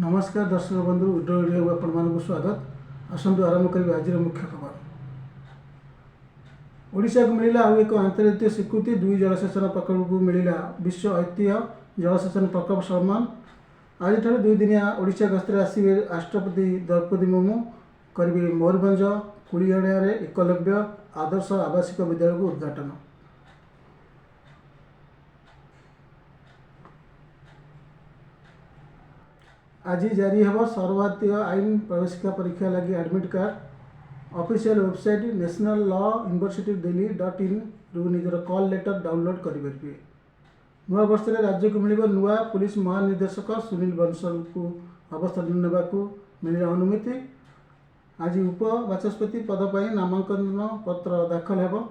नमस्कार दर्शक बंधु वीडियो आपण स्वागत। आसतु आरंभ करेंगे आज मुख्य खबर। ओडिशा को मिला आउ एक अंतर्जातीय स्वीकृति। 2 जलसेचन प्रकल्प को मिला विश्व ऐतिह्य जलसेचन प्रकल्प सम्मान। आज 2 दिनिया ओडिशा गस्तर आसवे राष्ट्रपति द्रौपदी मुर्मू करेंगे मयूरभंज कुड़ियाड़िया एकलव्य आदर्श आवासिक विद्यालय को उद्घाटन। आज जारी है सर्वभारतीय आईन प्रवेशिका परीक्षा लगी admit card. Official website national law university दिल्ली.in रु निजर कॉल लेटर डाउनलोड करेंगे। नूआ वर्ष में राज्य को मिल नुआ पुलिस महानिर्देशक सुनील बंसल को अवस्था को मिल अनुमति। आज उपबाचस्पति पद पर नामांकन पत्र दाखल हो।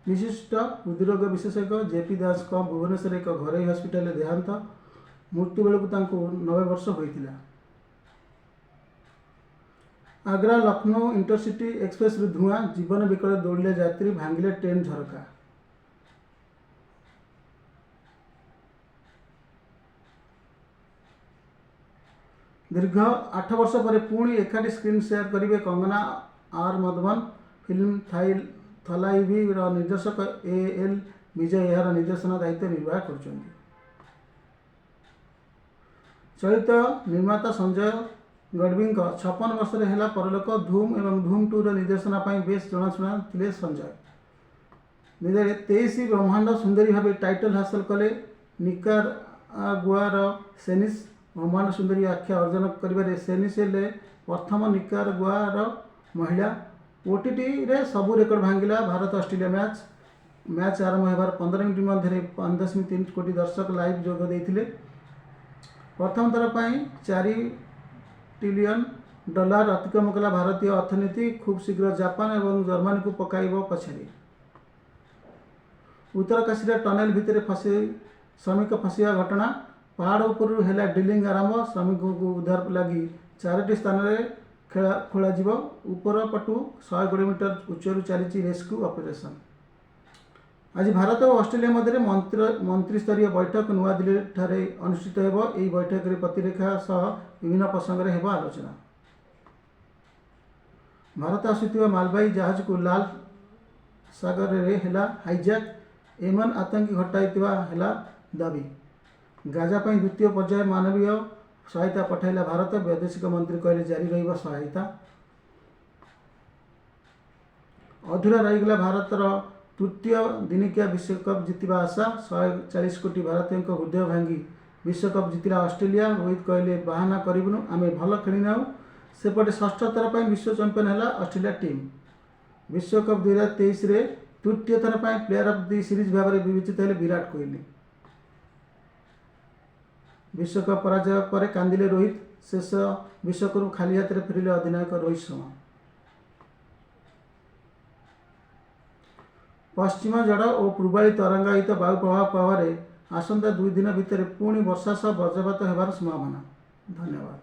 विशिष्ट हृदरोग विशेषज्ञ जेपी दास का भुवनेश्वर एक घरोई हस्पिटाल देहांत। मृत्यु बेलू 90 वर्ष होता। आग्रा लखनऊ इंटरसिटी एक्सप्रेस धुआं जीवन विकल दौड़े यात्री भांगिले ट्रेन झरका। दीर्घ 8 वर्ष पर पुणी एकाठी स्क्रीन शेयर करेंगे कंगना आर मधवन। फिल्म थलाइवी निर्देशक एएल विजय यार निर्देशन दायित्व निर्वाह कर। चलित निर्माता संजय गढ़वी 56 वर्ष है परलोक। धूम एवं धूम 2 निर्देशना बेस जनाशुना थे संजय। 2023 ब्रह्मांड सुंदरी भाव टाइटल हासिल कले निकारागुआर सेनिस। ब्रह्मांड सुंदरी आख्या अर्जन कर सेनिस हेले प्रथम निकारागुआर महिला। ओटीटी रे सबू रेकर्ड भांगिला भारत ऑस्ट्रेलिया मैच आरंभ होबार 15 मिनट मध्य 5.3 कोटी दर्शक लाइव जोग देते। प्रथम थर पर $4 ट्रिलियन अतिक्रम कला भारतीय अर्थनीति। खूब शीघ्र जापान और जर्मनी को पकाइब पछाड़ी। उत्तरकाशी टनेल भितर श्रमिक फसिया घटना। पहाड़ उपर है ड्रिलिंग आरंभ। श्रमिकों को उद्धार लगी 4टी स्थान में खोल ऊपर पटु 100 किलोमीटर उच्चर चली रेस्क्यू ऑपरेशन। आज भारत और ऑस्ट्रेलिया मध्य मंत्री स्तरीय बैठक नुआ दिल्ली ठारे अनुष्ठित हो। बैठक में प्रतिरेखा सह विभिन्न प्रसंग में आलोचना। भारत आसुवा मालवाही जहाज को लाल सागर में हाईजैक। येमन आतंकी घटाई दाबी। गाजा पर द्वितीय पर्याय मानवीय सहायता पठाइला भारत। वैदेशिक मंत्री कहले जारी रहिबा सहायता। अधूरा रहीगला भारतर तृतीय दिनिकिया विश्वकप जितवा आशा। 140 कोटी भारतीयों हृदय भांगी विश्वकप जितला ऑस्ट्रेलिया। रोहित कहले बाहाना करूँ आम भल खेलना। सेपटे षष्ठ थर पर विश्व चैंपियन है ऑस्ट्रेलिया टीम। विश्वकप 2023 रे तृतीय थर पर प्लेयर ऑफ द सीरीज भाव में विवेचित है विराट कोहली। विश्वकप पराजय पर कांदिले रोहित। शेष विश्वकप खाली हाथ में फेरिले अधिनायक रोहित शर्मा। पश्चिम झड़ और पूर्वाली तरंगायित वायु प्रभाव प्रभाव आसंता 2 दिन भितर पुणी वर्षा सह वज्रपात होबार संभावना। धन्यवाद।